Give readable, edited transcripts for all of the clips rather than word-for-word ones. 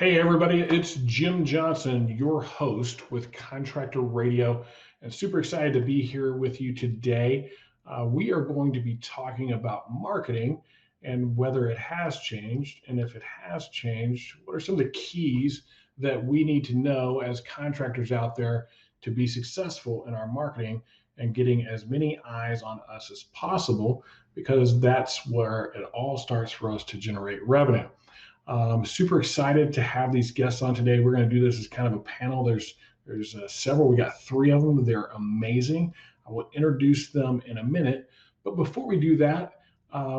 Hey everybody, it's Jim Johnson, your host with Contractor Radio, and super excited to be here with you today. We are going to be talking about marketing and whether it has changed, and if it has changed, what are some of the keys that we need to know as contractors out there to be successful in our marketing and getting as many eyes on us as possible, because that's where it all starts for us to generate revenue. Super excited to have these guests on today. We're going to do this as kind of a panel. There's several. We got three of them. They're amazing. I will introduce them in a minute. But before we do that,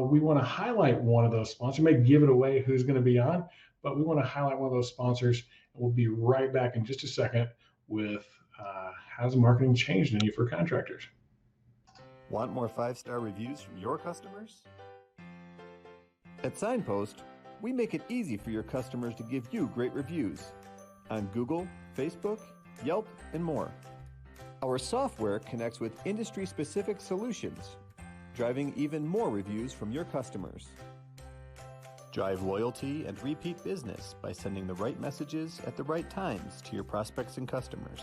we want to highlight one of those sponsors. We may give it away who's going to be on, but we want to highlight one of those sponsors. And we'll be right back in just a second with how's marketing changed any for contractors. Want more 5-star reviews from your customers? At Signpost, we make it easy for your customers to give you great reviews on Google, Facebook, Yelp, and more. Our software connects with industry-specific solutions, driving even more reviews from your customers. Drive loyalty and repeat business by sending the right messages at the right times to your prospects and customers.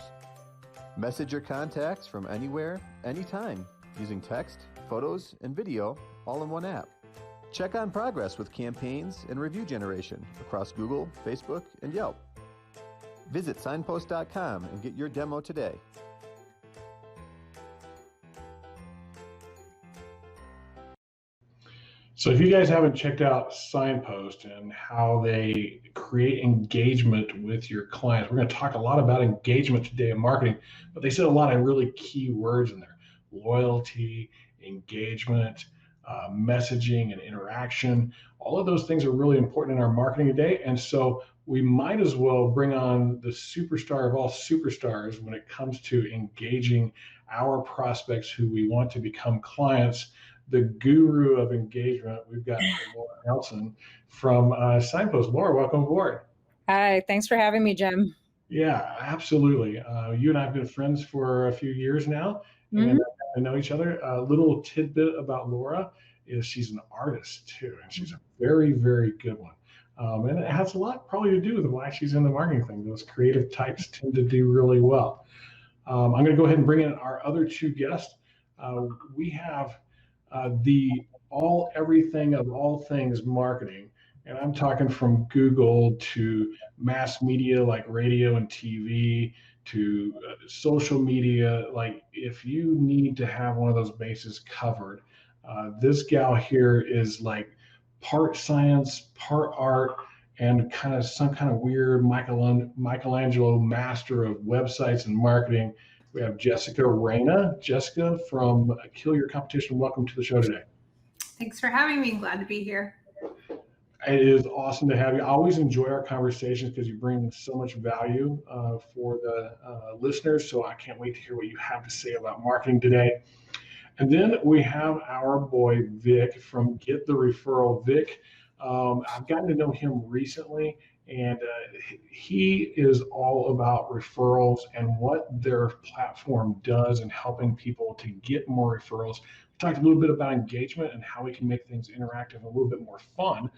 Message your contacts from anywhere, anytime, using text, photos, and video all in one app. Check on progress with campaigns and review generation across Google, Facebook, and Yelp. Visit signpost.com and get your demo today. So if you guys haven't checked out Signpost and how they create engagement with your clients, we're going to talk a lot about engagement today in marketing, but they said a lot of really key words in there: loyalty, engagement, messaging and interaction. All of those things are really important in our marketing today. And so we might as well bring on the superstar of all superstars when it comes to engaging our prospects who we want to become clients, the guru of engagement. We've got Laura Nelson from Signpost. Laura, welcome aboard. Hi, thanks for having me, Jim. Yeah, absolutely. You and I have been friends for a few years now. And I know each other. A little tidbit about Laura is she's an artist too, and she's a very, very good one. And it has a lot probably to do with why she's in the marketing thing. Those creative types tend to do really well. I'm going to go ahead and bring in our other two guests. We have the everything of all things marketing, and I'm talking from Google to mass media like radio and TV, to social media. Like if you need to have one of those bases covered, this gal here is like part science, part art, and kind of some kind of weird Michelangelo master of websites and marketing. We have Jessica Reyna. Jessica from Kill Your Competition. Welcome to the show today. Thanks for having me. Glad to be here. It is awesome to have you. I always enjoy our conversations because you bring so much value for the listeners. So I can't wait to hear what you have to say about marketing today. And then we have our boy, Vic from Get the Referral. Vic, I've gotten to know him recently, and he is all about referrals and what their platform does in helping people to get more referrals. We talked a little bit about engagement and how we can make things interactive and a little bit more fun.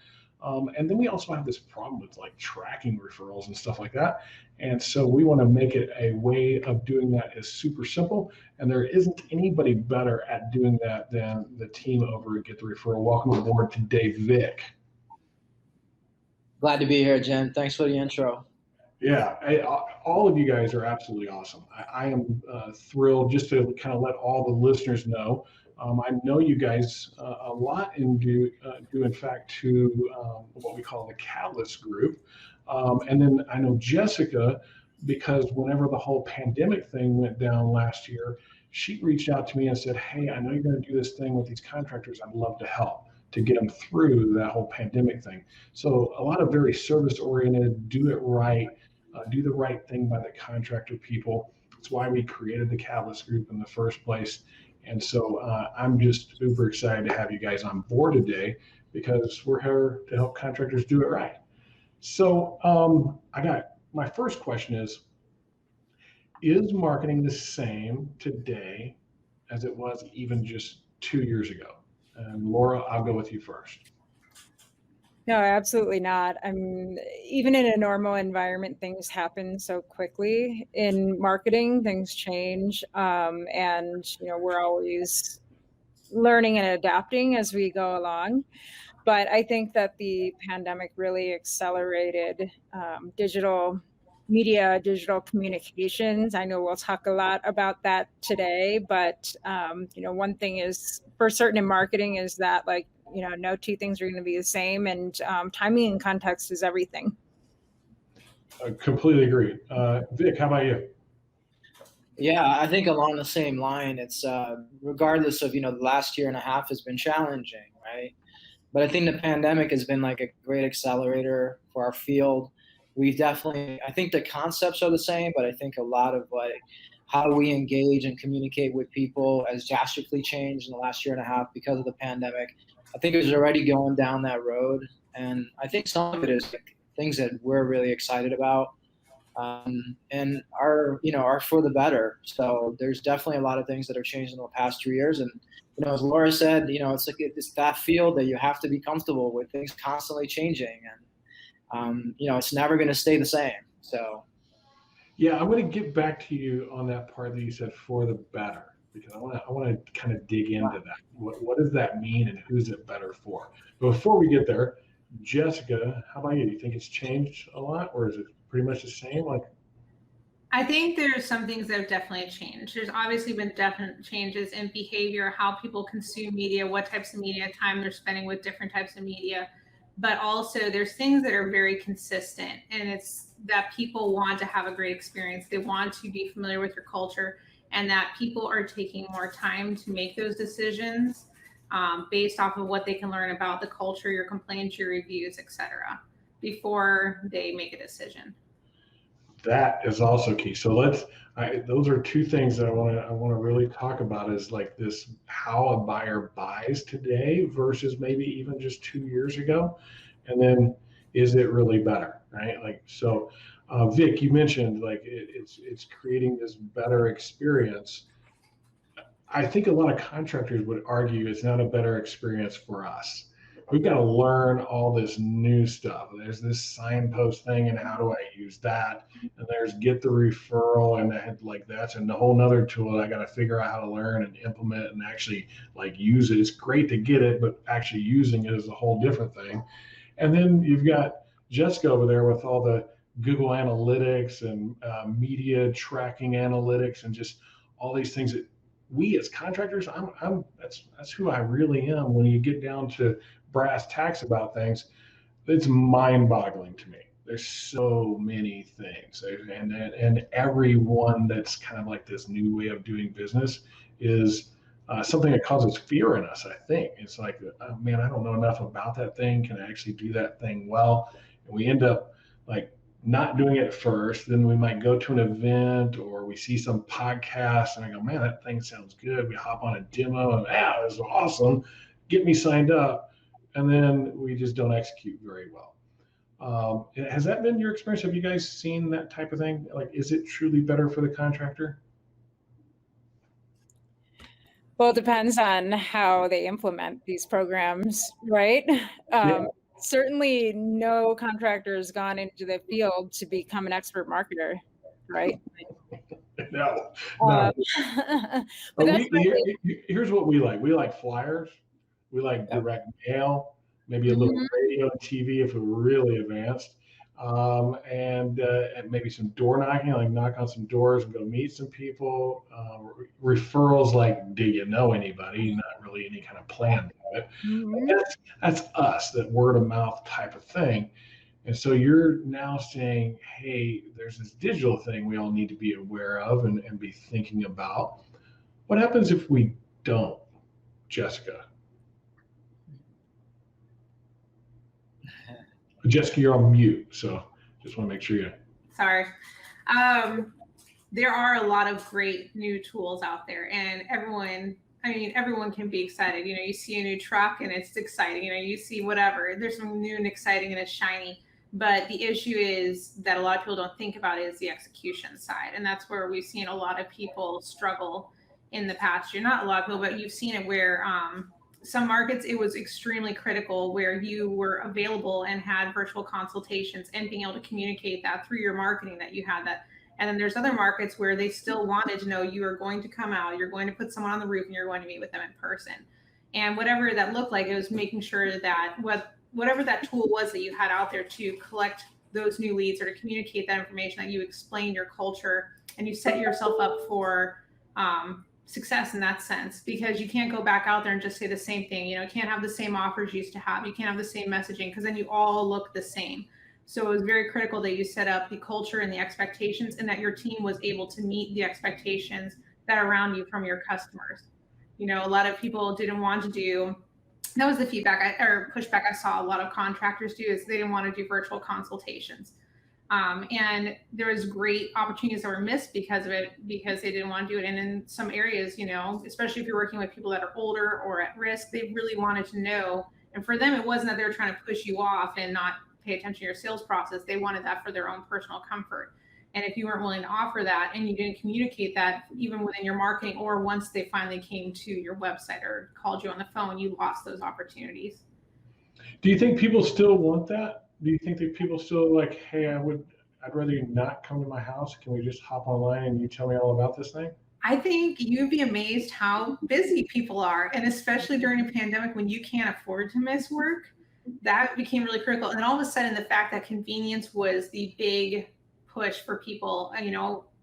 And then we also have this problem with like tracking referrals and stuff like that. And so we want to make it a way of doing that is super simple. And there isn't anybody better at doing that than the team over at Get the Referral. Welcome aboard today, Vic. Glad to be here, Jen. Thanks for the intro. Yeah, all of you guys are absolutely awesome. I am thrilled just to kind of let all the listeners know. I know you guys a lot and do in fact to what we call the Catalyst group. And then I know Jessica, because whenever the whole pandemic thing went down last year, she reached out to me and said, hey, I know you're going to do this thing with these contractors. I'd love to help to get them through that whole pandemic thing. So a lot of very service oriented, do it right, do the right thing by the contractor people. That's why we created the Catalyst group in the first place. And so I'm just super excited to have you guys on board today because we're here to help contractors do it right. So my first question is marketing the same today as it was even just 2 years ago? And Laura, I'll go with you first. No, absolutely not. I mean, even in a normal environment, things happen so quickly. In marketing, things change, and we're always learning and adapting as we go along. But I think that the pandemic really accelerated digital media, digital communications. I know we'll talk a lot about that today, but one thing is for certain in marketing is that no two things are going to be the same, and timing and context is everything. I completely agree. Vic, how about you? Yeah, I think along the same line, it's regardless of, the last year and a half has been challenging, right? But I think the pandemic has been like a great accelerator for our field. I think the concepts are the same, but I think a lot of how we engage and communicate with people has drastically changed in the last year and a half because of the pandemic. I think it was already going down that road. And I think some of it is things that we're really excited about. And are for the better. So there's definitely a lot of things that have changed in the past 2 years. And, as Laura said, it's like it's that field that you have to be comfortable with things constantly changing. And, it's never going to stay the same. So. Yeah, I'm going to get back to you on that part that you said for the better, because I want to kind of dig into that. What does that mean and who's it better for? But before we get there, Jessica, how about you? Do you think it's changed a lot, or is it pretty much the same? I think there's some things that have definitely changed. There's obviously been definite changes in behavior, how people consume media, what types of media, time they're spending with different types of media. But also there's things that are very consistent, and it's that people want to have a great experience. They want to be familiar with your culture, and that people are taking more time to make those decisions based off of what they can learn about the culture, your complaints, your reviews, etc., before they make a decision. That is also key. So those are two things that I want to really talk about, is like this, how a buyer buys today versus maybe even just 2 years ago. And then is it really better, right? Vic, you mentioned it's creating this better experience. I think a lot of contractors would argue it's not a better experience for us. We've got to learn all this new stuff. There's this signpost thing, and how do I use that? And there's get the referral, and that's a whole nother tool I got to figure out how to learn and implement and actually use it. It's great to get it, but actually using it is a whole different thing. And then you've got Jessica over there with all the Google Analytics and media tracking analytics and just all these things that we as contractors, that's who I really am. When you get down to brass tacks about things, it's mind-boggling to me. There's so many things, and everyone that's kind of like this new way of doing business is something that causes fear in us. I think it's like, oh, man, I don't know enough about that thing. Can I actually do that thing well? And we end up not doing it first. Then we might go to an event, or we see some podcast and I go, man, that thing sounds good. We hop on a demo and it was awesome. Get me signed up. And then we just don't execute very well. Has that been your experience? Have you guys seen that type of thing? Is it truly better for the contractor? Well, it depends on how they implement these programs, right? Yeah. Certainly no contractor has gone into the field to become an expert marketer, right? No. But Here's what we like. We like flyers. We like direct mail, maybe a little radio and TV if we're really advanced. And maybe some door knocking, knock on some doors and go meet some people. Referrals, do you know anybody? Not really any kind of plan to it. That's us, that word of mouth type of thing. And so you're now saying, hey, there's this digital thing we all need to be aware of and be thinking about. What happens if we don't, Jessica? Jessica, you're on mute, so just want to make sure you. Sorry. There are a lot of great new tools out there, and everyone can be excited. You see a new truck and it's exciting. You see whatever. There's something new and exciting and it's shiny. But the issue is that a lot of people don't think about is the execution side. And that's where we've seen a lot of people struggle in the past year. Not a lot of people, but you've seen it where some markets, it was extremely critical where you were available and had virtual consultations and being able to communicate that through your marketing that you had that. And then there's other markets where they still wanted to know you are going to come out, you're going to put someone on the roof, and you're going to meet with them in person. And whatever that looked like, it was making sure that whatever that tool was that you had out there to collect those new leads or to communicate that information, that you explain your culture and you set yourself up for success in that sense, because you can't go back out there and just say the same thing. You can't have the same offers you used to have. You can't have the same messaging, because then you all look the same. So it was very critical that you set up the culture and the expectations, and that your team was able to meet the expectations that are around you from your customers. A lot of people didn't want to do, that was the feedback or pushback I saw a lot of contractors do, is they didn't want to do virtual consultations. And there was great opportunities that were missed because of it, because they didn't want to do it. And in some areas, especially if you're working with people that are older or at risk, they really wanted to know. And for them, it wasn't that they were trying to push you off and not pay attention to your sales process. They wanted that for their own personal comfort. And if you weren't willing to offer that and you didn't communicate that even within your marketing, or once they finally came to your website or called you on the phone, you lost those opportunities. Do you think people still want that? Do you think that people still like, hey, I'd rather you not come to my house. Can we just hop online and you tell me all about this thing? I think you'd be amazed how busy people are. And especially during a pandemic when you can't afford to miss work, that became really critical. And then all of a sudden, the fact that convenience was the big push for people,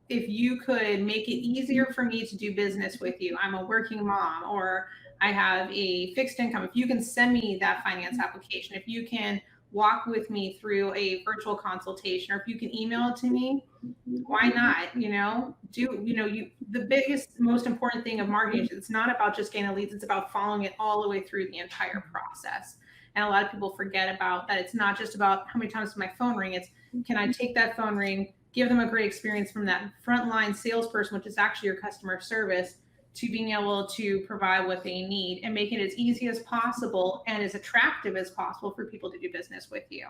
if you could make it easier for me to do business with you, I'm a working mom, or I have a fixed income. If you can send me that finance application, if you can walk with me through a virtual consultation, or if you can email it to me, why not? The biggest, most important thing of marketing is it's not about just getting leads, it's about following it all the way through the entire process. And a lot of people forget about that. It's not just about how many times does my phone ring, it's can I take that phone ring, give them a great experience from that frontline salesperson, which is actually your customer service, to being able to provide what they need and make it as easy as possible and as attractive as possible for people to do business with you.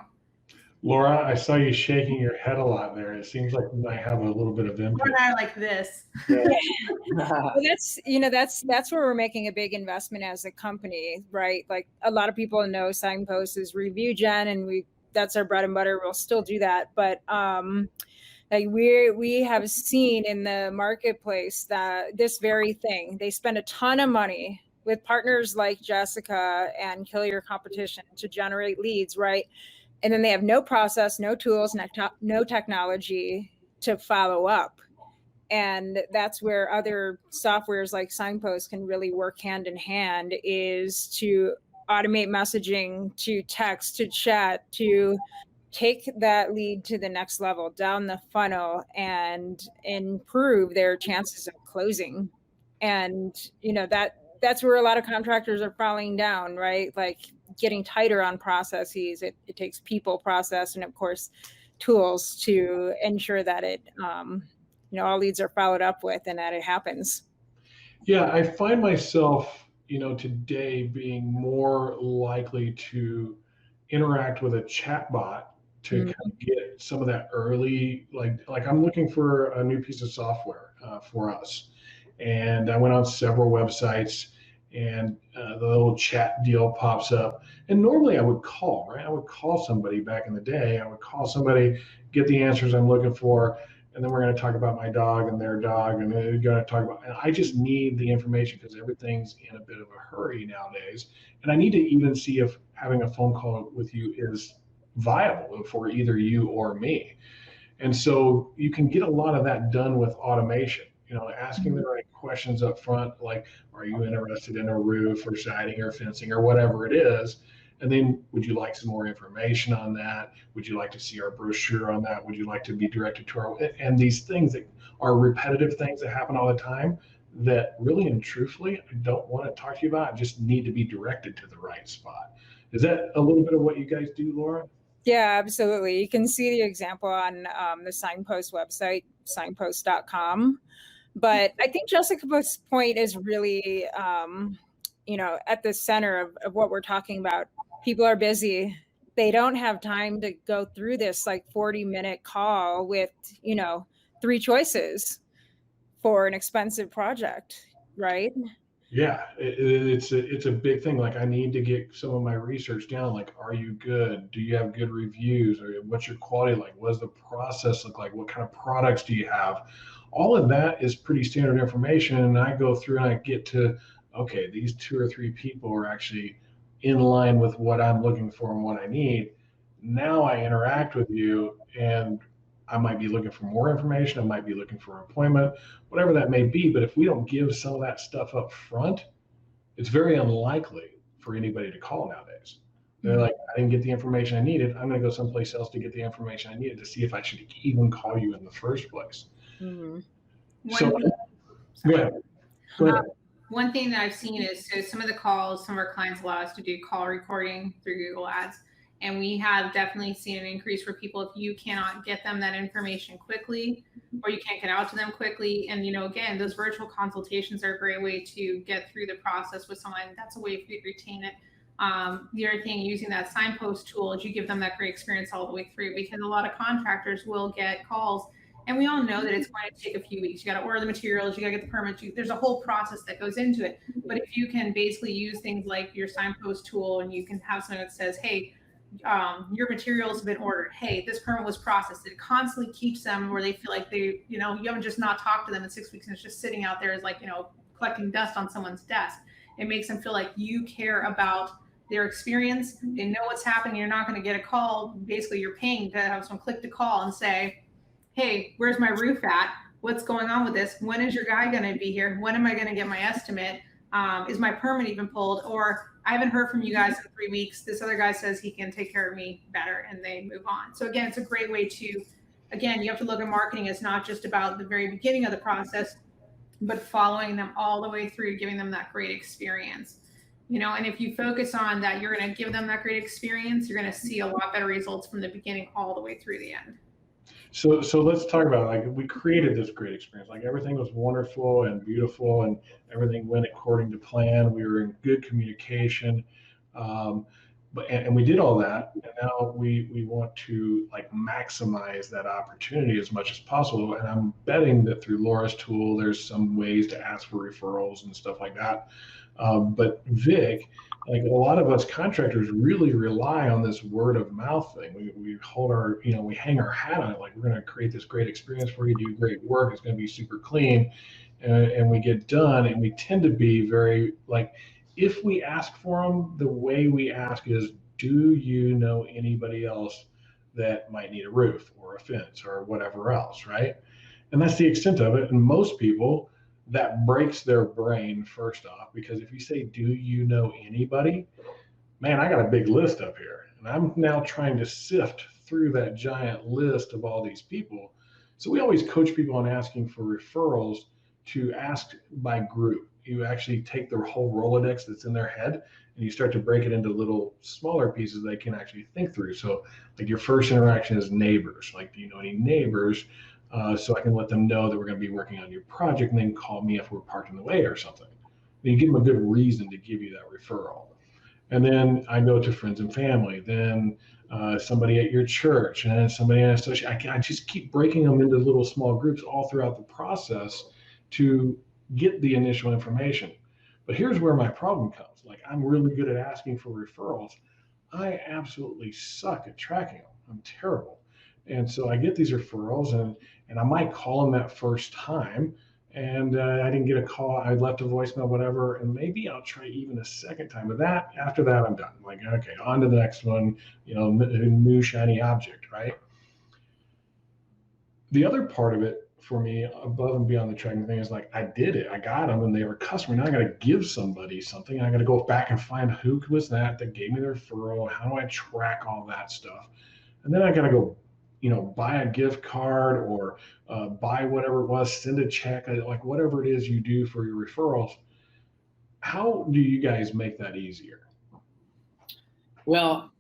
Laura, I saw you shaking your head a lot there. It seems like you might have a little bit of input. Laura and I like this. Yeah. Well, that's where we're making a big investment as a company, right? Like a lot of people know Signpost is review gen, and that's our bread and butter. We'll still do that, but like we have seen in the marketplace that this very thing, they spend a ton of money with partners like Jessica and Kill Your Competition to generate leads, right? And then they have no process, no tools, no technology to follow up. And that's where other softwares like Signpost can really work hand in hand, is to automate messaging, to text, to chat, to take that lead to the next level down the funnel and improve their chances of closing. And that's where a lot of contractors are falling down, right? Like getting tighter on processes. It takes people, process, and of course tools to ensure that it all leads are followed up with and that it happens. Yeah, I find myself today being more likely to interact with a chatbot to kind of get some of that early, like I'm looking for a new piece of software for us. And I went on several websites, and the little chat deal pops up. And normally I would call, right? I would call somebody back in the day. I would call somebody, get the answers I'm looking for, and then we're going to talk about my dog and their dog, and we're going to talk about, and I just need the information because everything's in a bit of a hurry nowadays. And I need to even see if having a phone call with you is viable for either you or me. And so you can get a lot of that done with automation, asking the right questions up front, like, are you interested in a roof or siding or fencing or whatever it is? And then, would you like some more information on that? Would you like to see our brochure on that? Would you like to be directed to our, and these things that are repetitive things that happen all the time that really and truthfully, I don't want to talk to you about. I just need to be directed to the right spot. Is that a little bit of what you guys do, Laura? Yeah, absolutely. You can see the example on the Signpost website, signpost.com. But I think Jessica's point is really, at the center of what we're talking about. People are busy. They don't have time to go through this 40-minute call with, 3 choices for an expensive project, right? Yeah, it's a big thing. Like I need to get some of my research down. Like, are you good? Do you have good reviews? Or what's your quality like? What does the process look like? What kind of products do you have? All of that is pretty standard information. And I go through and I get to, okay, these 2 or 3 people are actually in line with what I'm looking for and what I need. Now I interact with you and I might be looking for more information. I might be looking for employment, whatever that may be. But if we don't give some of that stuff up front, it's very unlikely for anybody to call nowadays. They're like, I didn't get the information I needed. I'm going to go someplace else to get the information I needed to see if I should even call you in the first place. So, go ahead. One thing that I've seen is, so some of the calls, some of our clients allow us to do call recording through Google Ads. And we have definitely seen an increase for people if you cannot get them that information quickly, or you can't get out to them quickly. And, again, those virtual consultations are a great way to get through the process with someone. That's a way for you to retain it. The other thing, using that Signpost tool, is you give them that great experience all the way through, because a lot of contractors will get calls. And we all know that it's going to take a few weeks. You got to order the materials, you got to get the permits. There's a whole process that goes into it. But if you can basically use things like your Signpost tool, and you can have something that says, hey, your materials have been ordered. Hey, this permit was processed. It constantly keeps them where they feel like they, you haven't just not talked to them in 6 weeks and it's just sitting out there as like, collecting dust on someone's desk. It makes them feel like you care about their experience. They know what's happening. You're not going to get a call. Basically, you're paying to have someone click the call and say, hey, where's my roof at? What's going on with this? When is your guy going to be here? When am I going to get my estimate? Is my permit even pulled? Or I haven't heard from you guys in 3 weeks. This other guy says he can take care of me better, and they move on. So again, it's a great way to, again, you have to look at marketing as not just about the very beginning of the process, but following them all the way through, giving them that great experience. And if you focus on that, you're going to give them that great experience, you're going to see a lot better results from the beginning all the way through the end. So let's talk about, like, we created this great experience. Like, everything was wonderful and beautiful, and everything went according to plan. We were in good communication, and we did all that. And now we want to, like, maximize that opportunity as much as possible. And I'm betting that through Laura's tool, there's some ways to ask for referrals and stuff like that. But Vic, like, a lot of us contractors really rely on this word of mouth thing. We hold our, we hang our hat on it. Like, we're going to create this great experience for you, do great work. It's going to be super clean. And we get done, and we tend to be very, like, if we ask for them, the way we ask is, do you know anybody else that might need a roof or a fence or whatever else, right? And that's the extent of it. And most people, that breaks their brain first off, because if you say, do you know anybody? Man, I got a big list up here, and I'm now trying to sift through that giant list of all these people. So we always coach people on asking for referrals to ask by group. You actually take their whole Rolodex that's in their head, and you start to break it into little smaller pieces they can actually think through. So, like, your first interaction is neighbors. Like, do you know any neighbors? So I can let them know that we're going to be working on your project, and then call me if we're parked in the way or something. And you give them a good reason to give you that referral. And then I go to friends and family, then somebody at your church, and then somebody in association. I just keep breaking them into little small groups all throughout the process to get the initial information. But here's where my problem comes. Like, I'm really good at asking for referrals. I absolutely suck at tracking them. I'm terrible. And so I get these referrals, and I might call them that first time, and I didn't get a call. I left a voicemail, whatever, and maybe I'll try even a second time. But after that, I'm done. Like, okay, on to the next one, new shiny object, right? The other part of it for me, above and beyond the tracking thing, is like, I did it. I got them, and they were a customer. Now I got to give somebody something. I got to go back and find who was that gave me the referral. How do I track all that stuff? And then I got to go, buy a gift card, or buy whatever it was, send a check, like whatever it is you do for your referrals. How do you guys make that easier? Well,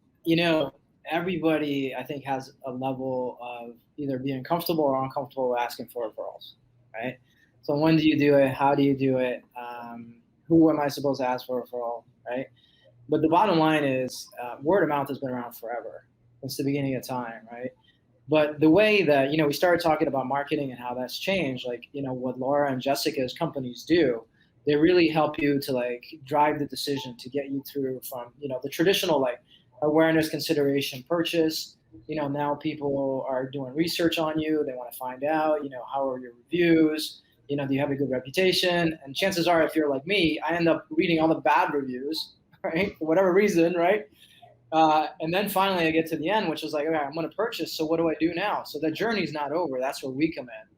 everybody, I think, has a level of either being comfortable or uncomfortable asking for referrals, right? So when do you do it? How do you do it? Who am I supposed to ask for a referral, right? But the bottom line is word of mouth has been around forever, since the beginning of time, right? But the way that, we started talking about marketing and how that's changed, like, what Laura and Jessica's companies do they really help you to like drive the decision to get you through from, the traditional like awareness, consideration, purchase. Now people are doing research on you. They want to find out, how are your reviews? Do you have a good reputation? And chances are, if you're like me, I end up reading all the bad reviews, right? For whatever reason, right? And then finally I get to the end, which is like, okay, I'm going to purchase. So what do I do now? So the journey's not over. That's where we come in.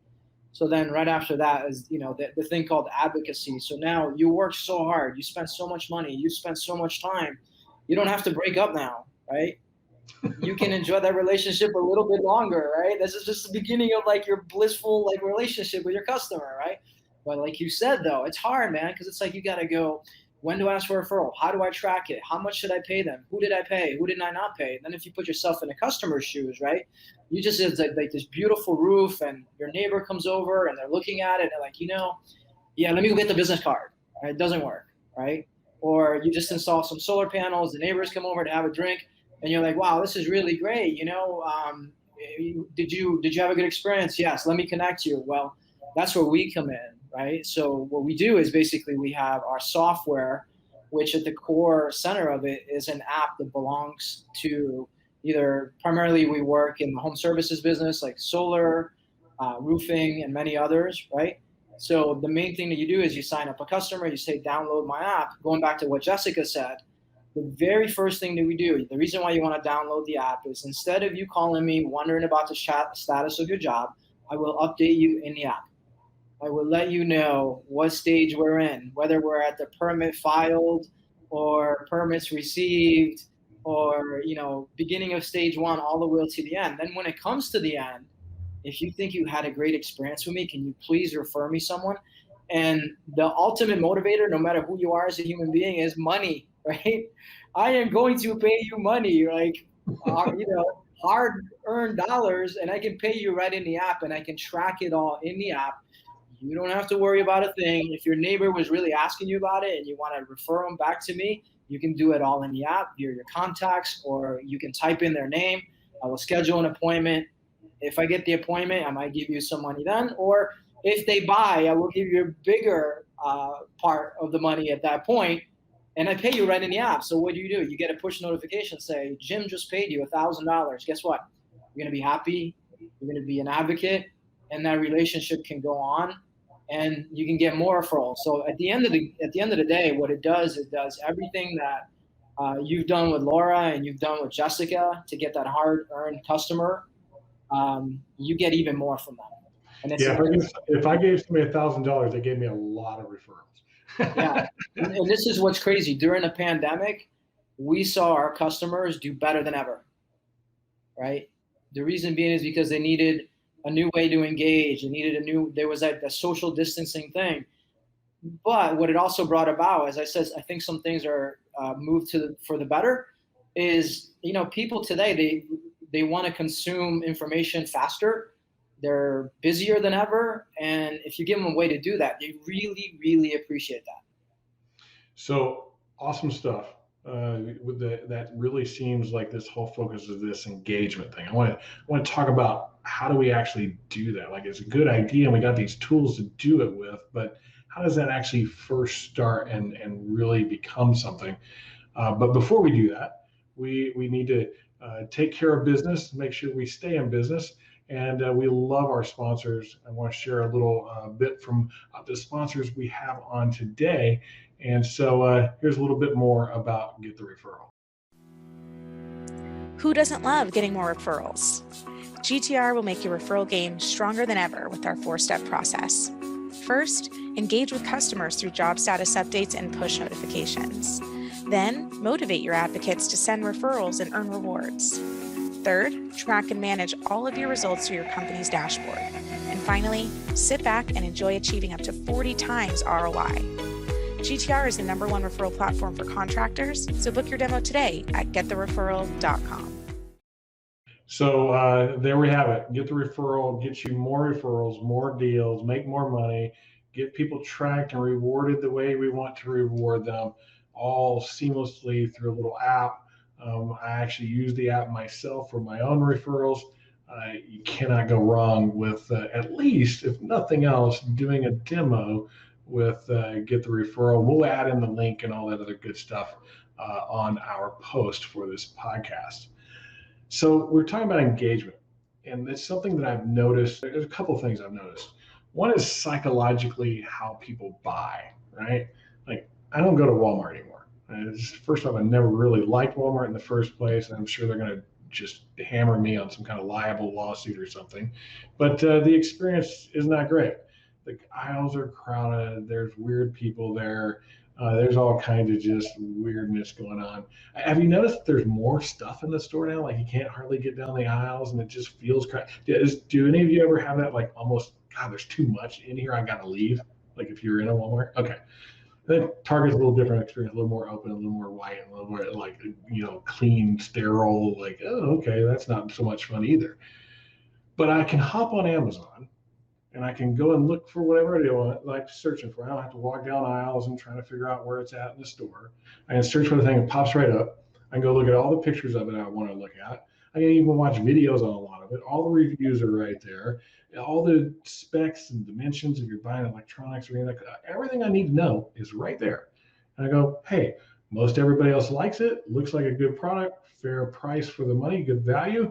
So then right after that is, the thing called advocacy. So now you work so hard, you spend so much money, you spend so much time. You don't have to break up now, right? You can enjoy that relationship a little bit longer, right? This is just the beginning of like your blissful like relationship with your customer, right? But like you said, though, it's hard, man, because it's like you got to go, when do I ask for a referral? How do I track it? How much should I pay them? Who did I pay? Who did I not pay? And then if you put yourself in a customer's shoes, right? You just have like this beautiful roof and your neighbor comes over and they're looking at it and they're like, yeah, let me go get the business card. Right? It doesn't work, right? Or you just install some solar panels, the neighbors come over to have a drink and you're like, wow, this is really great. Did you have a good experience? Yes, let me connect you. Well, that's where we come in, right? So what we do is basically we have our software, which at the core center of it is an app that belongs to either primarily we work in the home services business like solar, roofing, and many others, right? So the main thing that you do is you sign up a customer, you say, download my app. Going back to what Jessica said, the very first thing that we do, the reason why you want to download the app is instead of you calling me wondering about the status of your job, I will update you in the app. I will let you know what stage we're in, whether we're at the permit filed or permits received or, beginning of stage 1 all the way to the end. Then when it comes to the end, if you think you had a great experience with me, can you please refer me someone? And the ultimate motivator, no matter who you are as a human being, is money, right? I am going to pay you money, like, hard-earned dollars, and I can pay you right in the app, and I can track it all in the app. You don't have to worry about a thing. If your neighbor was really asking you about it and you want to refer them back to me, you can do it all in the app via your contacts, or you can type in their name. I will schedule an appointment. If I get the appointment, I might give you some money then. Or if they buy, I will give you a bigger part of the money at that point, and I pay you right in the app. So what do? You get a push notification say, Jim just paid you $1,000. Guess what? You're going to be happy. You're going to be an advocate, and that relationship can go on, and you can get more referrals. So at the end of the day, what it does everything that you've done with Laura and you've done with Jessica to get that hard-earned customer. You get even more from them. And it's if I gave somebody $1,000, they gave me a lot of referrals. Yeah, and this is what's crazy. During the pandemic, we saw our customers do better than ever, right? The reason being is because they needed a new way to engage. There was like a social distancing thing. But what it also brought about, as I said, I think some things are moved for the better, is, people today, they want to consume information faster. They're busier than ever. And if you give them a way to do that, they really, really appreciate that. So awesome stuff. That really seems like this whole focus of this engagement thing. I want to talk about how do we actually do that? Like, it's a good idea and we got these tools to do it with, but how does that actually first start and really become something? But before we do that, we need to take care of business, make sure we stay in business. And we love our sponsors. I want to share a little bit from the sponsors we have on today. And so here's a little bit more about Get the Referral. Who doesn't love getting more referrals? GTR will make your referral game stronger than ever with our 4-step process. First, engage with customers through job status updates and push notifications. Then, motivate your advocates to send referrals and earn rewards. Third, track and manage all of your results through your company's dashboard. And finally, sit back and enjoy achieving up to 40 times ROI. GTR is the #1 referral platform for contractors, so book your demo today at getthereferral.com. So there we have it. Get the Referral, get you more referrals, more deals, make more money, get people tracked and rewarded the way we want to reward them, all seamlessly through a little app. I actually use the app myself for my own referrals. You cannot go wrong with at least, if nothing else, doing a demo with Get the Referral. We'll add in the link and all that other good stuff on our post for this podcast. So we're talking about engagement, and it's something that I've noticed. There's a couple of things I've noticed. One is psychologically how people buy, right? Like, I don't go to Walmart anymore. First off, I never really liked Walmart in the first place, and I'm sure they're going to just hammer me on some kind of liable lawsuit or something. But the experience is not great. The aisles are crowded. There's weird people there. There's all kinds of just weirdness going on. Have you noticed that there's more stuff in the store now? Like, you can't hardly get down the aisles, and it just feels crowded. Do any of you ever have that, like, almost, God, there's too much in here, I gotta leave? Like, if you're in a Walmart? Okay. Then Target's a little different experience, a little more open, a little more white, a little more, like, clean, sterile. Like, oh, okay, that's not so much fun either. But I can hop on Amazon, and I can go and look for whatever I want, like searching for. I don't have to walk down aisles and trying to figure out where it's at in the store. I can search for the thing, it pops right up. I can go look at all the pictures of it I want to look at. I can even watch videos on a lot of it. All the reviews are right there. All the specs and dimensions, if you're buying electronics or anything, everything I need to know is right there. And I go, hey, most everybody else likes it. Looks like a good product, fair price for the money, good value,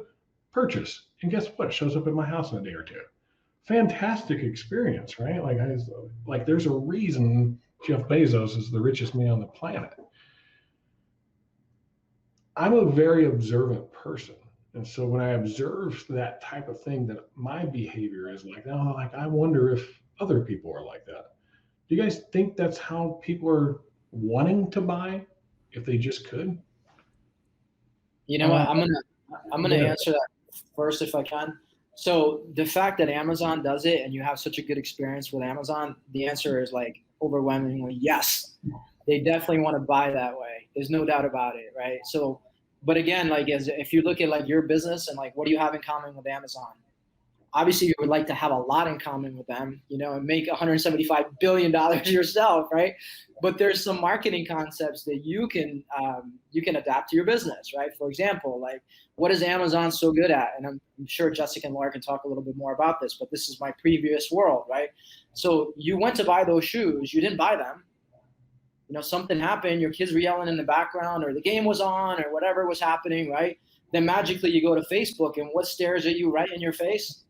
purchase. And guess what? It shows up at my house in a day or two. Fantastic experience, right? Like there's a reason Jeff Bezos is the richest man on the planet. I'm a very observant person. And so when I observe that type of thing, that my behavior is like, oh, like, I wonder if other people are like that. Do you guys think that's how people are wanting to buy if they just could? You know what? I'm gonna answer that first if I can. So the fact that Amazon does it and you have such a good experience with Amazon, the answer is like overwhelmingly yes. They definitely want to buy that way. There's no doubt about it, right? So, but again, like if you look at like your business and like what do you have in common with Amazon? Obviously, you would like to have a lot in common with them, and make $175 billion yourself, right? But there's some marketing concepts that you can adapt to your business, right? For example, like what is Amazon so good at? And I'm sure Jessica and Laura can talk a little bit more about this, but this is my previous world, right? So you went to buy those shoes, you didn't buy them. Something happened, your kids were yelling in the background, or the game was on, or whatever was happening, right? Then magically you go to Facebook, and what stares at you right in your face?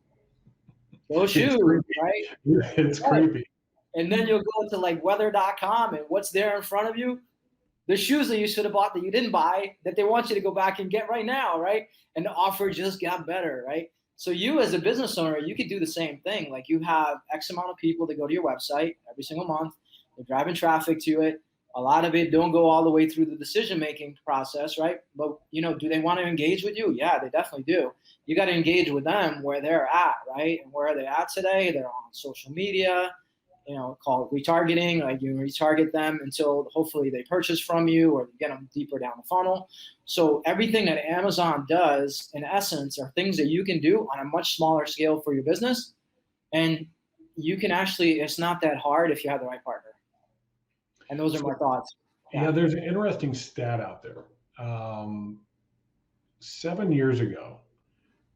Those shoes, right? It's creepy. And then you'll go to like weather.com, and what's there in front of you? The shoes that you should have bought that you didn't buy, that they want you to go back and get right now, right? And the offer just got better, right? So you as a business owner, you could do the same thing. Like you have X amount of people that go to your website every single month. They're driving traffic to it. A lot of it don't go all the way through the decision-making process, right? But, do they want to engage with you? Yeah, they definitely do. You got to engage with them where they're at, right? And where are they at today? They're on social media, called retargeting. Like you retarget them until hopefully they purchase from you or you get them deeper down the funnel. So everything that Amazon does, in essence, are things that you can do on a much smaller scale for your business. And you can it's not that hard if you have the right partner. And those are my thoughts. Yeah, there's an interesting stat out there. 7 years ago,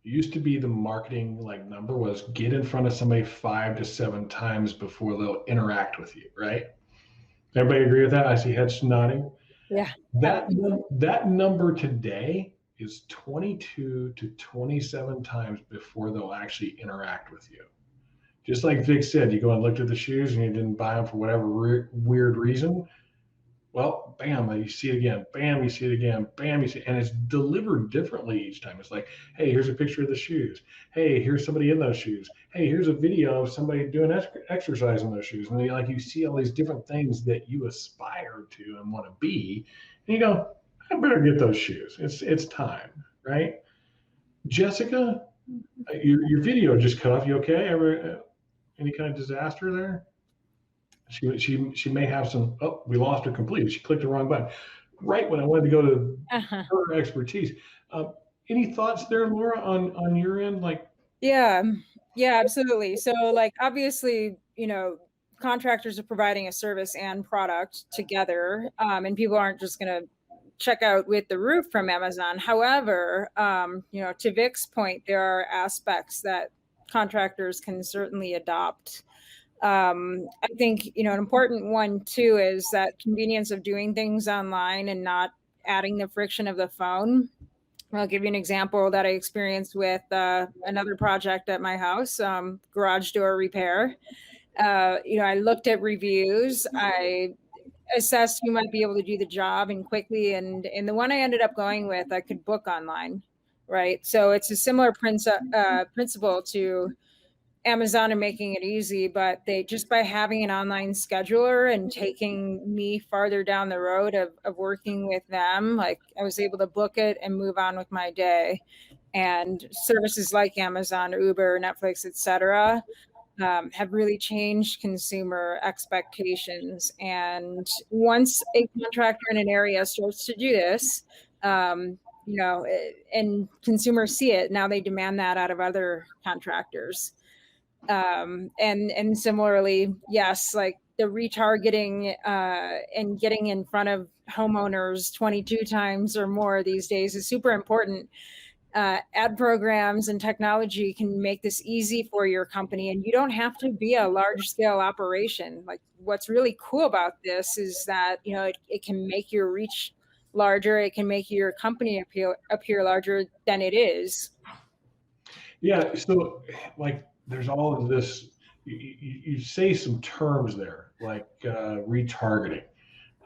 it used to be the marketing number was get in front of somebody 5 to 7 times before they'll interact with you, right? Everybody agree with that? I see heads nodding. Yeah. That number today is 22 to 27 times before they'll actually interact with you. Just like Vic said, you go and looked at the shoes and you didn't buy them for whatever weird reason. Well, bam, you see it again. Bam, you see it again. Bam, you see it. And it's delivered differently each time. It's like, hey, here's a picture of the shoes. Hey, here's somebody in those shoes. Hey, here's a video of somebody doing exercise in those shoes. And you see all these different things that you aspire to and want to be. And you go, I better get those shoes. It's time, right? Jessica, your video just cut off. You okay? Any kind of disaster there? She may have some. Oh, we lost her completely. She clicked the wrong button. Right when I wanted to go to her expertise. Any thoughts there, Laura, on your end? Yeah, absolutely. So obviously, contractors are providing a service and product together, and people aren't just going to check out with the roof from Amazon. However, to Vic's point, there are aspects that contractors can certainly adopt I think, an important one too is that convenience of doing things online and not adding the friction of the phone. I'll give you an example that I experienced with another project at my house, garage door repair. I looked at reviews. I assessed who might be able to do the job and quickly. And the one I ended up going with, I could book online, right? So it's a similar principle to Amazon and making it easy, but they just by having an online scheduler and taking me farther down the road of working with them, like I was able to book it and move on with my day. And services like Amazon, Uber, Netflix, etc., have really changed consumer expectations. And once a contractor in an area starts to do this, and consumers see it, now they demand that out of other contractors. And similarly, yes, like the retargeting and getting in front of homeowners 22 times or more these days is super important. Ad programs and technology can make this easy for your company, and you don't have to be a large scale operation. Like what's really cool about this is that, it can make your reach larger. It can make your company appear larger than it is. Yeah. So like there's all of this, you say some terms there, like retargeting.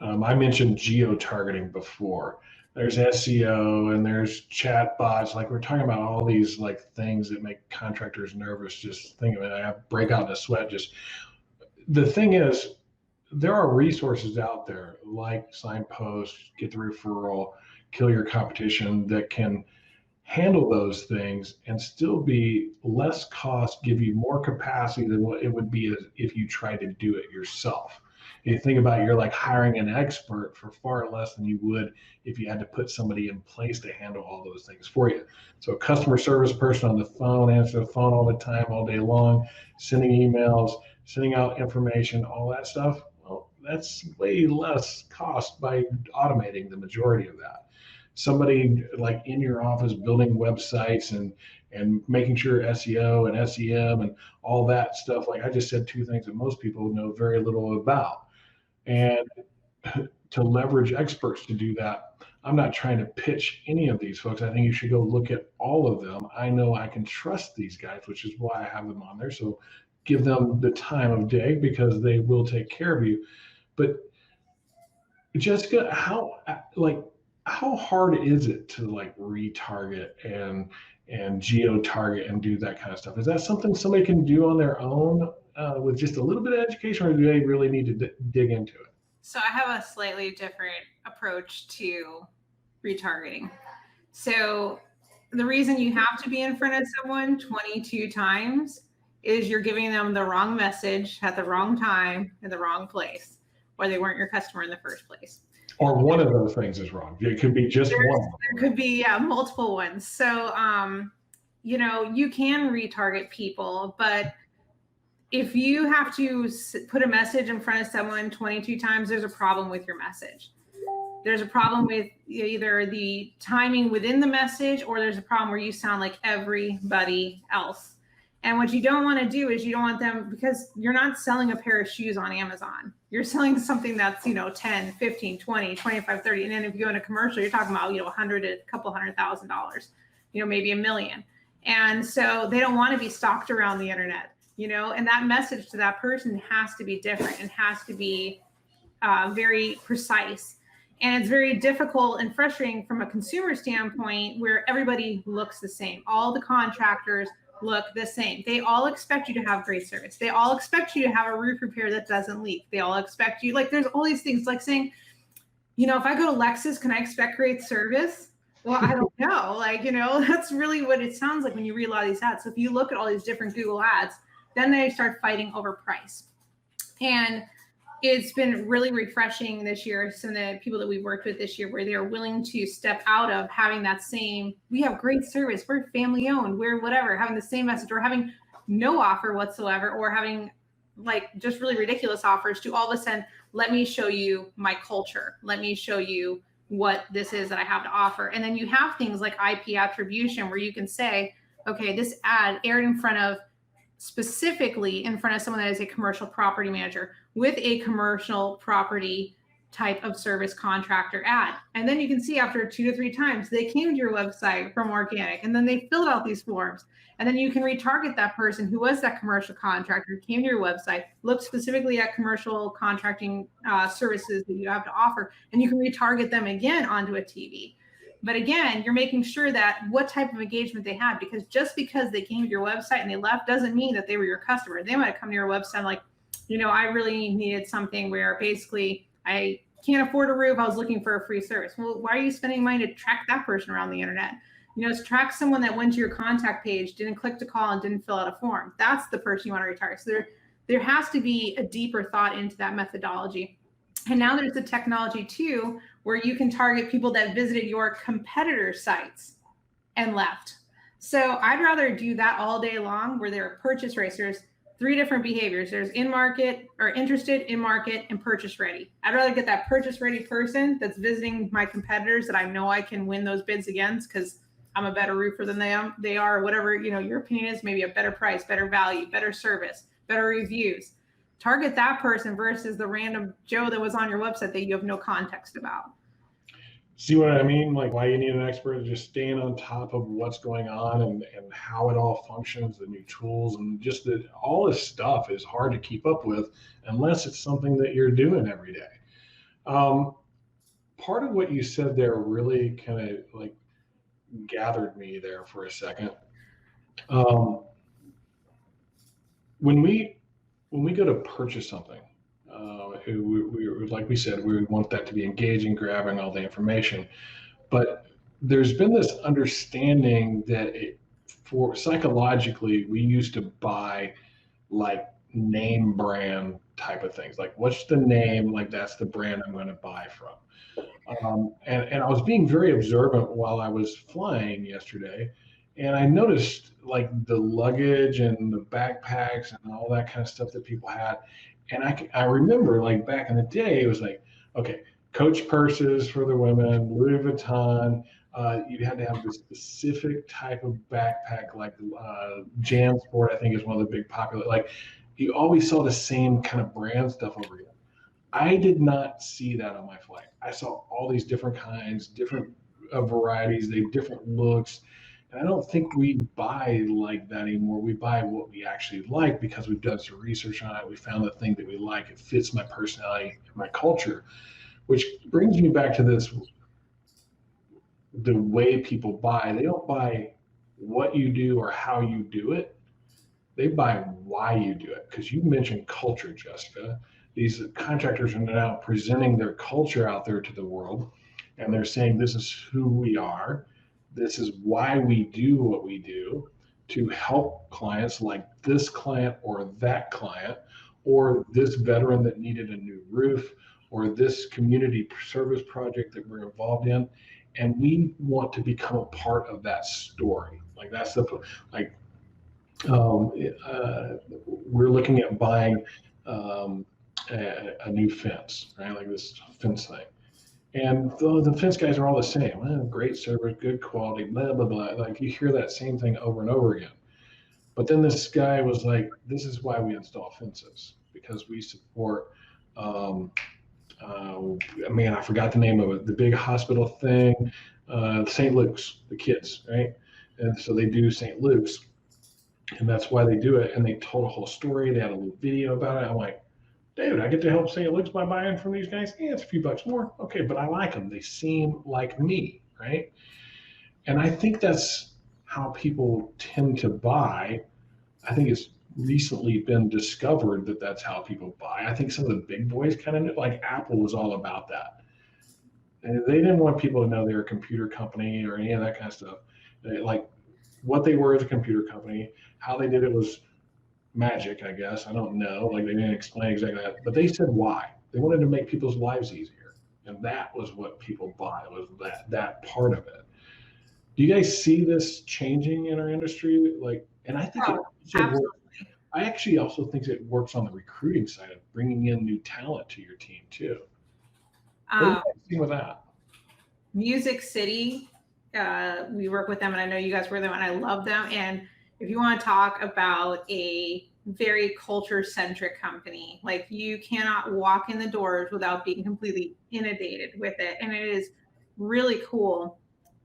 I mentioned geo-targeting before. There's SEO and there's chat bots. Like we're talking about all these like things that make contractors nervous. Just think of it. I break out in a sweat. Just the thing is, there are resources out there like Signpost, Get the Referral, Kill Your Competition that can handle those things and still be less cost, give you more capacity than what it would be if you tried to do it yourself. You think about, you're like hiring an expert for far less than you would if you had to put somebody in place to handle all those things for you. So a customer service person on the phone, answer the phone all the time, all day long, sending emails, sending out information, all that stuff, well, that's way less cost by automating the majority of that. Somebody like in your office building websites and making sure SEO and SEM and all that stuff. Like I just said, two things that most people know very little about. And to leverage experts to do that, I'm not trying to pitch any of these folks. I think you should go look at all of them. I know I can trust these guys, which is why I have them on there. So give them the time of day because they will take care of you. But Jessica, how hard is it to like retarget and geo-target and do that kind of stuff? Is that something somebody can do on their own with just a little bit of education, or do they really need to dig into it? So I have a slightly different approach to retargeting. So the reason you have to be in front of someone 22 times is you're giving them the wrong message at the wrong time in the wrong place, or they weren't your customer in the first place. Or one of those things is wrong. It could be just one. There could be multiple ones. So, you can retarget people, but if you have to put a message in front of someone 22 times, there's a problem with your message. There's a problem with either the timing within the message, or there's a problem where you sound like everybody else. And what you don't want to do is you don't want them, because you're not selling a pair of shoes on Amazon. You're selling something that's, 10, 15, 20, 25, 30. And then if you go in a commercial, you're talking about, $100, a couple $100,000, maybe $1 million. And so they don't want to be stalked around the internet, and that message to that person has to be different and has to be very precise. And it's very difficult and frustrating from a consumer standpoint where everybody looks the same. All the contractors look the same. They all expect you to have great service. They all expect you to have a roof repair that doesn't leak. They all expect you, there's all these things like saying, if I go to Lexus, can I expect great service? Well, I don't know. That's really what it sounds like when you read a lot of these ads. So if you look at all these different Google ads, then they start fighting over price. And it's been really refreshing this year. Some of the people that we worked with this year, where they're willing to step out of having that same, we have great service, we're family owned, we're whatever, having the same message, or having no offer whatsoever, or having just really ridiculous offers, to all of a sudden, let me show you my culture. Let me show you what this is that I have to offer. And then you have things like IP attribution, where you can say, okay, this ad aired in front of specifically in front of someone that is a commercial property manager with a commercial property type of service contractor ad. And then you can see after 2 to 3 times, they came to your website from organic, and then they filled out these forms. And then you can retarget that person who was that commercial contractor, came to your website, looked specifically at commercial contracting services that you have to offer, and you can retarget them again onto a TV. But again, you're making sure that what type of engagement they have, because just because they came to your website and they left doesn't mean that they were your customer. They might have come to your website like, I really needed something where basically I can't afford a roof. I was looking for a free service. Well, why are you spending money to track that person around the internet? Track someone that went to your contact page, didn't click to call, and didn't fill out a form. That's the person you want to retarget. So there has to be a deeper thought into that methodology. And now there's the technology too, where you can target people that visited your competitor sites and left. So I'd rather do that all day long, where there are purchase racers. 3 different behaviors. There's in market or interested, in market, and purchase ready. I'd rather get that purchase ready person that's visiting my competitors that I know I can win those bids against because I'm a better roofer than they are, or whatever, your opinion is, maybe a better price, better value, better service, better reviews. Target that person versus the random Joe that was on your website that you have no context about. See what I mean? Like why you need an expert, just staying on top of what's going on and how it all functions, the new tools, and just that all this stuff is hard to keep up with unless it's something that you're doing every day. Part of what you said there really kind of like gathered me there for a second. When we go to purchase something, we like we said, we want that to be engaging, grabbing all the information. But there's been this understanding that for psychologically, we used to buy like name brand type of things. Like, what's the name? Like, that's the brand I'm going to buy from. And I was being very observant while I was flying yesterday. And I noticed like the luggage and the backpacks and all that kind of stuff that people had. And I remember like back in the day, it was like, okay, Coach purses for the women, Louis Vuitton. You had to have this specific type of backpack, like JanSport, I think is one of the big popular. Like you always saw the same kind of brand stuff over here. I did not see that on my flight. I saw all these different kinds, different varieties, they different looks. And I don't think we buy like that anymore. We buy what we actually like because we've done some research on it. We found the thing that we like. It fits my personality, my culture, which brings me back to this, the way people buy. They don't buy what you do or how you do it. They buy why you do it. Because you mentioned culture, Jessica. These contractors are now presenting their culture out there to the world. And they're saying, this is who we are. This is why we do what we do, to help clients like this client or that client, or this veteran that needed a new roof, or this community service project that we're involved in. And we want to become a part of that story. Like that's the, like, we're looking at buying a new fence, right? Like this fence thing. And the fence guys are all the same. Well, great service, good quality, blah, blah, blah. Like you hear that same thing over and over again. But then this guy was like, this is why we install fences, because we support, man, I forgot the name of it, the big hospital thing, St. Luke's, the kids, right? And so they do St. Luke's, and that's why they do it. And they told a whole story. They had a little video about it. I'm like, David, I get to help St. Luke's by buying from these guys? Yeah, it's a few bucks more. Okay, but I like them. They seem like me, right? And I think that's how people tend to buy. I think it's recently been discovered that that's how people buy. I think some of the big boys kind of like Apple was all about that. And they didn't want people to know they were a computer company or any of that kind of stuff. Like what they were as a computer company, how they did it was magic, I guess. I don't know. Like they didn't explain exactly that, but they said why. They wanted to make people's lives easier, and that was what people bought. It was that part of it. Do you guys see this changing in our industry? Like, and I think I actually also think it works on the recruiting side of bringing in new talent to your team too. What do you guys see with that? Music City, we work with them, and I know you guys work with them, and I love them. And if you want to talk about a very culture-centric company, like you cannot walk in the doors without being completely inundated with it. And it is really cool.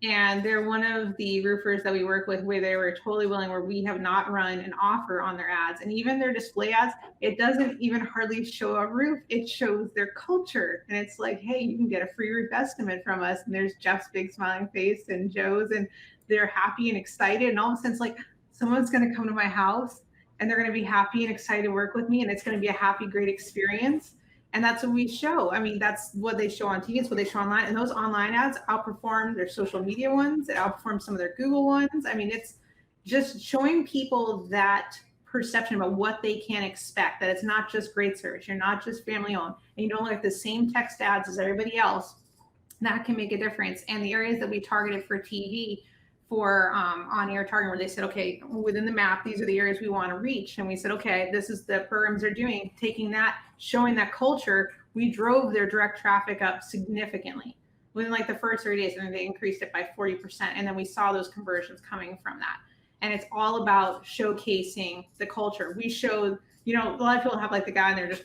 And they're one of the roofers that we work with where they were totally willing, where we have not run an offer on their ads. And even their display ads, it doesn't even hardly show a roof. It shows their culture. And it's like, hey, you can get a free roof estimate from us. And there's Jeff's big smiling face and Joe's, and they're happy and excited. And all of a sudden it's like, someone's going to come to my house and they're going to be happy and excited to work with me. And it's going to be a happy, great experience. And that's what we show. I mean, that's what they show on TV. It's what they show online. And those online ads outperform their social media ones. It outperforms some of their Google ones. I mean, it's just showing people that perception about what they can expect, that it's not just great service. You're not just family owned and you don't like the same text ads as everybody else. That can make a difference. And the areas that we targeted for TV, for on-air targeting, where they said, okay, within the map, these are the areas we want to reach. And we said, okay, this is the programs they're doing, taking that, showing that culture. We drove their direct traffic up significantly. Within like the first 30 days, and they increased it by 40%. And then we saw those conversions coming from that. And it's all about showcasing the culture. We showed, you know, a lot of people have like the guy and they're just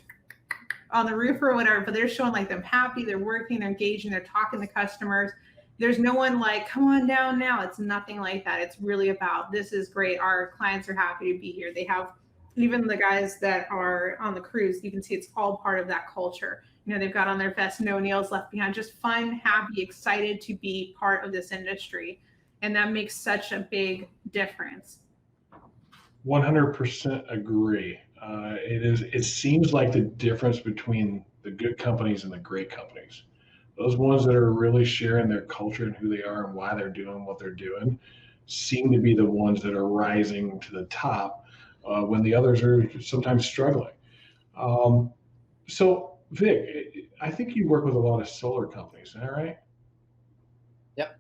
on the roof or whatever, but they're showing like them happy, they're working, they're engaging, they're talking to customers. There's no one like, come on down now. It's nothing like that. It's really about, this is great. Our clients are happy to be here. They have, even the guys that are on the cruise, you can see it's all part of that culture. You know, they've got on their vest, no nails left behind, just fun, happy, excited to be part of this industry. And that makes such a big difference. 100% agree. It seems like the difference between the good companies and the great companies. Those ones that are really sharing their culture and who they are and why they're doing what they're doing seem to be the ones that are rising to the top when the others are sometimes struggling. So, Vic, I think you work with a lot of solar companies, is that right? Yep.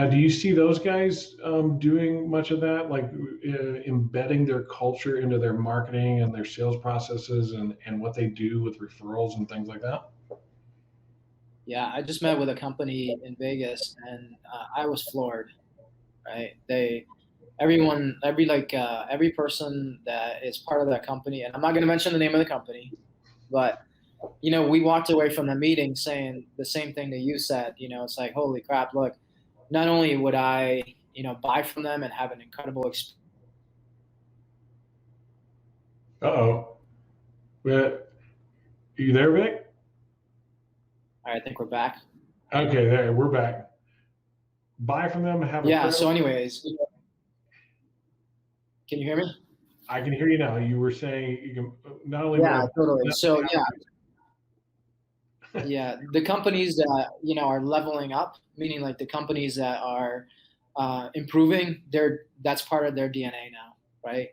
Do you see those guys doing much of that, like embedding their culture into their marketing and their sales processes and what they do with referrals and things like that? Yeah, I just met with a company in Vegas, and I was floored. Right? Every person that is part of that company, and I'm not going to mention the name of the company, but you know, we walked away from the meeting saying the same thing that you said. You know, it's like, holy crap! Look, not only would I, you know, buy from them and have an incredible experience. Uh-oh. Are you there, Vic? All right, I think we're back. Okay, there, we're back. Buy from them, have a Yeah, so anyways, can you hear me? I can hear you now. You were saying you can not only... Yeah, totally. So, yeah, the companies that, you know, are leveling up, meaning like the companies that are improving, that's part of their DNA now, right?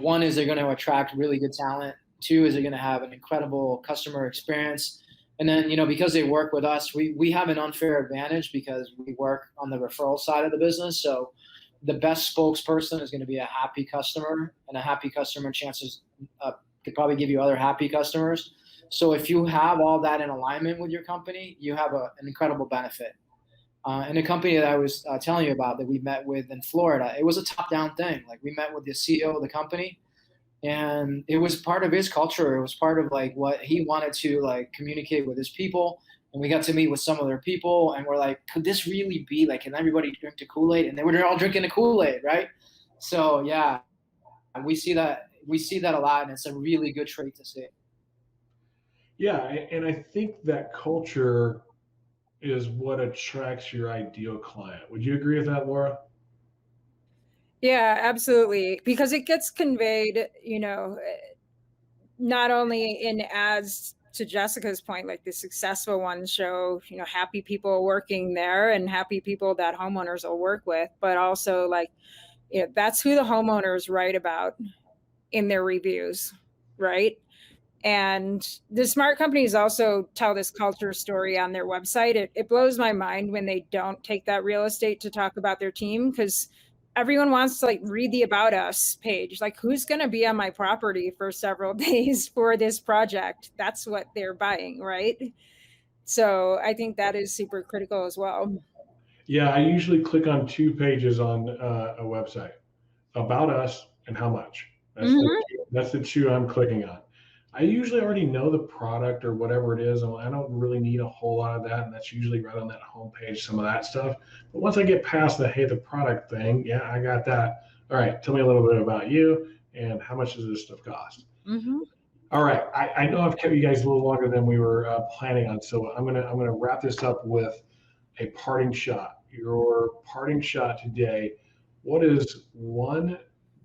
One is they're going to attract really good talent. Two is they're going to have an incredible customer experience. And then, you know, because they work with us, we have an unfair advantage because we work on the referral side of the business. So the best spokesperson is going to be a happy customer, and a happy customer chances could probably give you other happy customers. So if you have all that in alignment with your company, you have an incredible benefit. And the company that I was telling you about that we met with in Florida, it was a top-down thing. Like, we met with the CEO of the company, and it was part of his culture. It was part of like what he wanted to like communicate with his people. And we got to meet with some of their people, and we're like, could this really be like, can everybody drink the Kool-Aid? And they were all drinking the Kool-Aid, right? So yeah, we see that a lot, and it's a really good trait to see. Yeah, and I think that culture is what attracts your ideal client. Would you agree with that, Laura? Yeah, absolutely. Because it gets conveyed, you know, not only in ads, to Jessica's point, like the successful ones show, you know, happy people working there and happy people that homeowners will work with, but also like, you know, that's who the homeowners write about in their reviews, right? And the smart companies also tell this culture story on their website. It blows my mind when they don't take that real estate to talk about their team, because everyone wants to like read the about us page. Like, who's going to be on my property for several days for this project? That's what they're buying, right? So I think that is super critical as well. Yeah, I usually click on 2 pages on a website. about us, and how much. Mhm. That's the two I'm clicking on. I usually already know the product or whatever it is, and I don't really need a whole lot of that, and that's usually right on that homepage, some of that stuff. But once I get past the, hey, the product thing, yeah, I got that. All right, tell me a little bit about you and how much does this stuff cost? Mhm. All right, I know I've kept you guys a little longer than we were planning on, so I'm gonna wrap this up with a parting shot. Your parting shot today. What is one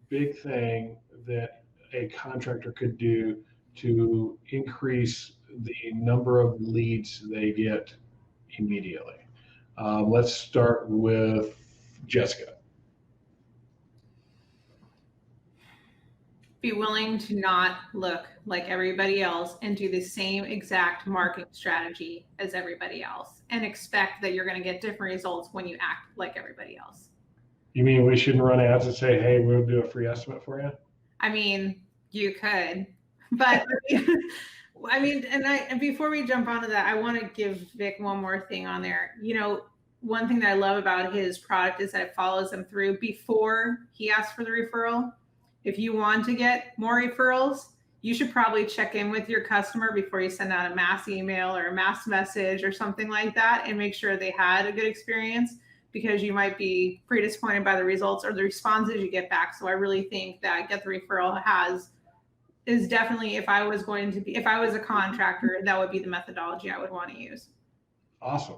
big thing that a contractor could do to increase the number of leads they get immediately? Let's start with Jessica. Be willing to not look like everybody else and do the same exact marketing strategy as everybody else and expect that you're going to get different results when you act like everybody else. You mean we shouldn't run ads and say, hey, we'll do a free estimate for you? I mean, you could, but I mean, and before we jump onto that, I want to give Vic one more thing on there. You know, one thing that I love about his product is that it follows them through before he asks for the referral. If you want to get more referrals, you should probably check in with your customer before you send out a mass email or a mass message or something like that and make sure they had a good experience, because you might be pretty disappointed by the results or the responses you get back. So I really think that Get the Referral is definitely, if I was a contractor, that would be the methodology I would want to use. Awesome.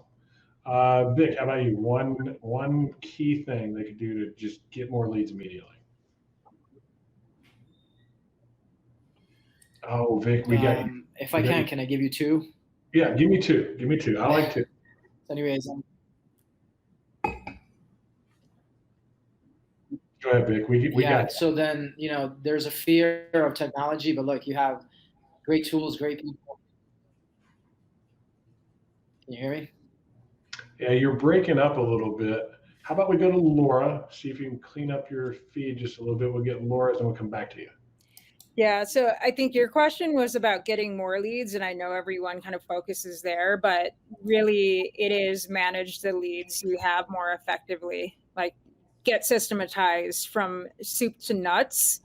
Vic, how about you? One key thing they could do to just get more leads immediately. Oh, Vic, we got you. If I can I give you two? Yeah, give me two. Give me two. I like two. Anyways, go ahead, Vic. We got it. So then, you know, there's a fear of technology, but look, you have great tools, great people. Can you hear me? Yeah, you're breaking up a little bit. How about we go to Laura, see if you can clean up your feed just a little bit. We'll get Laura's and we'll come back to you. Yeah, so I think your question was about getting more leads, and I know everyone kind of focuses there, but really it is manage the leads you have more effectively, like get systematized from soup to nuts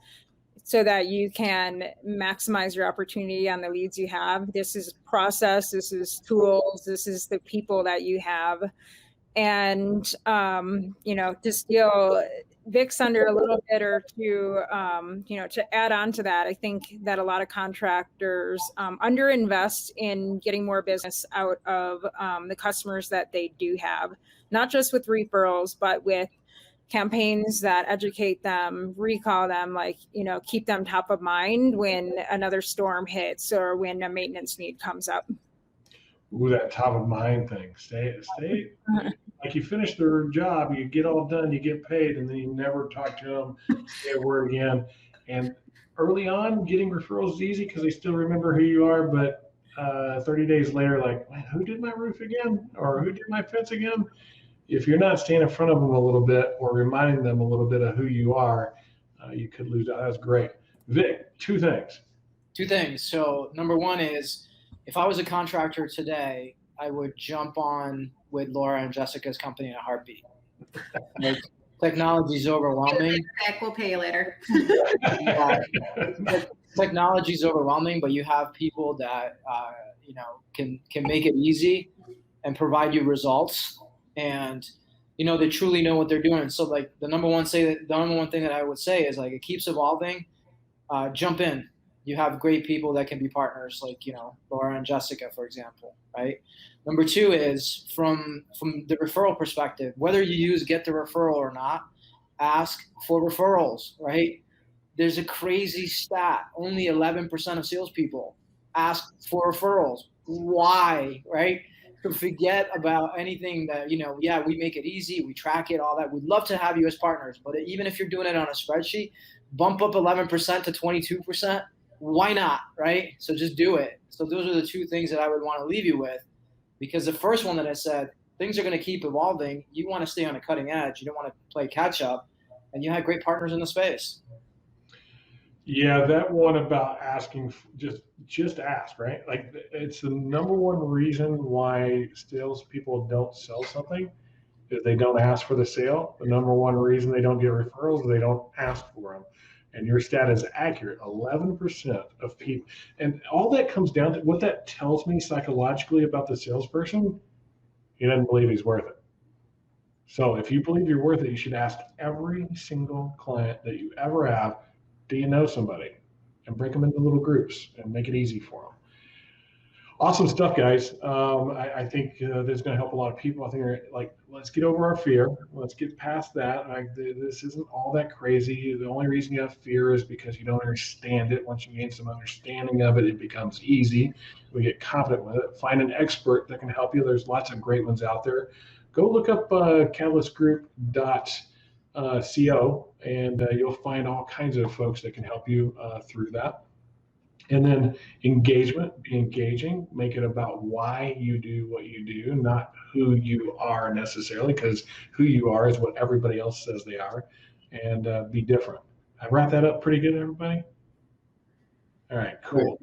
so that you can maximize your opportunity on the leads you have. This is process, this is tools, this is the people that you have. And, you know, to steal Vic's under a little bit or to, you know, to add on to that, I think that a lot of contractors underinvest in getting more business out of the customers that they do have, not just with referrals, but with campaigns that educate them, recall them, like, you know, keep them top of mind when another storm hits or when a maintenance need comes up. Ooh, that top of mind thing. Stay. Like you finish their job, you get all done, you get paid, and then you never talk to them, say a word again. And early on, getting referrals is easy because they still remember who you are. But 30 days later, like, who did my roof again? Or who did my fence again? If you're not staying in front of them a little bit or reminding them a little bit of who you are, you could lose out. That's great. Vic, two things. So number one is, if I was a contractor today, I would jump on with Laura and Jessica's company in a heartbeat. Like, technology's overwhelming. We'll pay you later. Technology's overwhelming, but you have people that you know, can make it easy and provide you results, and you know, they truly know what they're doing. So like the number one thing that I would say is, like, it keeps evolving. Jump in. You have great people that can be partners, like, you know, Laura and Jessica, for example, right? Number two is from the referral perspective, whether you use Get the Referral or not, ask for referrals, right? There's a crazy stat. Only 11% of salespeople ask for referrals. Why, right? So forget about anything that, you know, yeah, we make it easy, we track it, all that. We'd love to have you as partners, but even if you're doing it on a spreadsheet, bump up 11% to 22%. Why not, right? So just do it. So those are the two things that I would want to leave you with, because the first one that I said, things are going to keep evolving. You want to stay on a cutting edge. You don't want to play catch up, and you have great partners in the space. Yeah, that one about asking, just ask, right? Like, it's the number one reason why salespeople don't sell something is they don't ask for the sale. The number one reason they don't get referrals is they don't ask for them. And your stat is accurate. 11% of people, and all that comes down to what that tells me psychologically about the salesperson. He doesn't believe he's worth it. So if you believe you're worth it, you should ask every single client that you ever have, do you know somebody? And break them into little groups and make it easy for them. Awesome stuff, guys. I think this is going to help a lot of people. I think let's get over our fear. Let's get past that. This isn't all that crazy. The only reason you have fear is because you don't understand it. Once you gain some understanding of it, it becomes easy. We get confident with it. Find an expert that can help you. There's lots of great ones out there. Go look up catalystgroup.co, and you'll find all kinds of folks that can help you through that. And then engagement, be engaging, make it about why you do what you do, not who you are necessarily, because who you are is what everybody else says they are, and be different. I wrapped that up pretty good, everybody? All right, cool.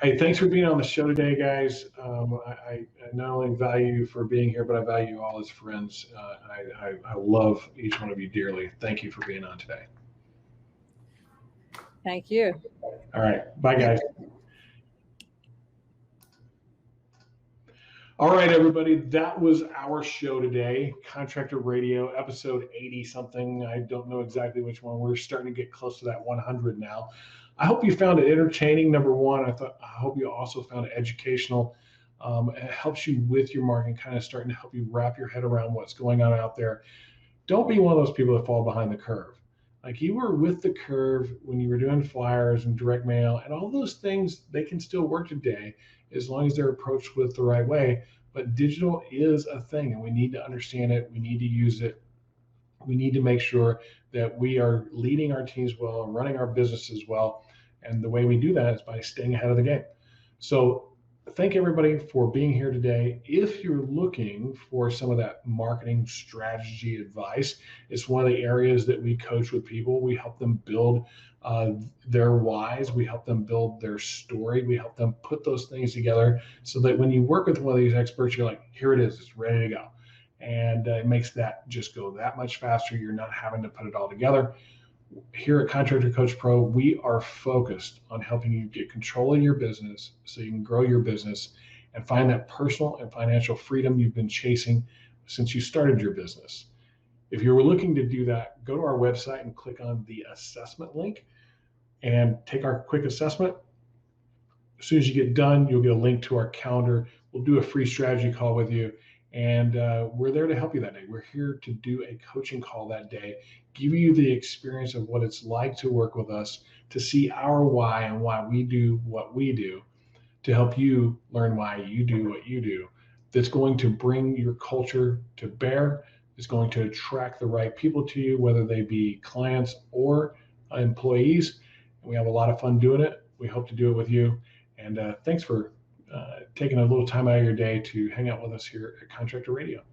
Hey, thanks for being on the show today, guys. I not only value you for being here, but I value you all as friends. I love each one of you dearly. Thank you for being on today. Thank you. All right. Bye, guys. All right, everybody. That was our show today. Contractor Radio, episode 80 something. I don't know exactly which one. We're starting to get close to that 100 now. I hope you found it entertaining, number one. I hope you also found it educational. It helps you with your marketing, kind of starting to help you wrap your head around what's going on out there. Don't be one of those people that fall behind the curve. Like, you were with the curve when you were doing flyers and direct mail and all those things. They can still work today as long as they're approached with the right way. But digital is a thing, and we need to understand it. We need to use it. We need to make sure that we are leading our teams well and running our businesses well. And the way we do that is by staying ahead of the game. So thank everybody for being here today. If you're looking for some of that marketing strategy advice, it's one of the areas that we coach with people. We help them build their whys. We help them build their story. We help them put those things together so that when you work with one of these experts, you're like, here it is, it's ready to go. And it makes that just go that much faster. You're not having to put it all together. Here at Contractor Coach Pro, we are focused on helping you get control of your business so you can grow your business and find that personal and financial freedom you've been chasing since you started your business. If you were looking to do that, go to our website and click on the assessment link and take our quick assessment. As soon as you get done, you'll get a link to our calendar. We'll do a free strategy call with you. And we're there to help you that day. We're here to do a coaching call that day, give you the experience of what it's like to work with us, to see our why and why we do what we do, to help you learn why you do what you do. That's going to bring your culture to bear. It's going to attract the right people to you, whether they be clients or employees. And we have a lot of fun doing it. We hope to do it with you. And thanks for taking a little time out of your day to hang out with us here at Contractor Radio.